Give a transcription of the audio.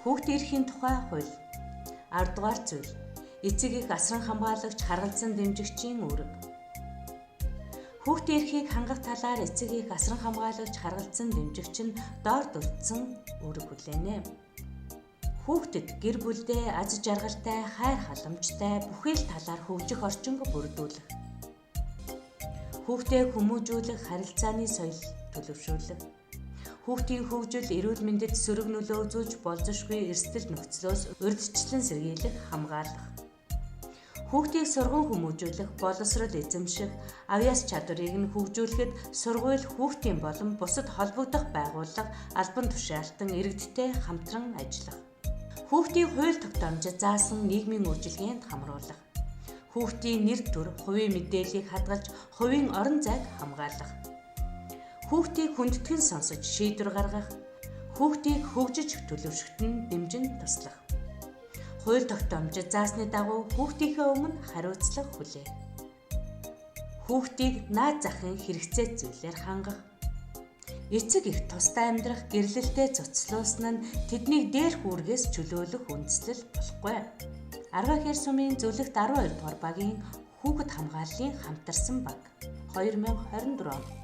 Хүүхдийн эрхийн тухай хууль. 10 дугаар зүйл. Эцэг эх асран хамгаалагч харгалзан дэмжигчийн үүрэг. Хүүхдийн эрхийг хангах талаар эцэг эх асран хамгаалагч харгалзан дэмжигч нь доор дурдсан үүрэг хүлээнэ. Хүүхдэд гэр бүлдээ аз жаргалтай, хайр халамжтай бүхий л талаар хөгжих орчинг бүрдүүлэх. Хүүхдэд хүмүүжүүлэх харилцааны соёл төлөвшүүлэх. Хүүхдийн хөгжил, эрүүл мэндэд сөрөг нөлөө үзүүлж болзошгүй эрсдэл нөхцлөөс урьдчилан сэргийлэх, хамгаалах. Хүүхдийг сурган хүмүүжүүлэх, боловсрол эзэмших, авьяас чадварыг нь хөгжүүлэхэд сургууль, хүүхдийн болон бусад холбогдох байгууллага албан тушаалтан иргэдтэй хамтран ажиллах. Хүүхдийн хууль тогтоомжид заасан нийгмийн үйлчилгээнд хамруулах. Хүүхдийн нэр төр, хувийн мэдээллийг хадгалж, хувийн орон зайг хамгаалах. Хүүхдийг хүндэтгэн сонсож шийдвэр гаргах. Хүүхдийг хөгжиж төлөвшөхөд нь дэмжин туслах. Хууль тогтоомжид заасны дагуу хүүхдийнхээ өмнө хариуцлага хүлээх. Хүүхдийг наад захын хэрэгцээ зүйлээр хангах. Эцэг эх тусдаа амьдрах, гэрлэлтэд цуцлуулсан нь тэднийг дээрх үүргээс чөлөөлөх үндслэл болохгүй. Аргахэр сумын зөвлөгт 12 дугаар багийн хүүхэд хамгааллын хамтарсан баг 2024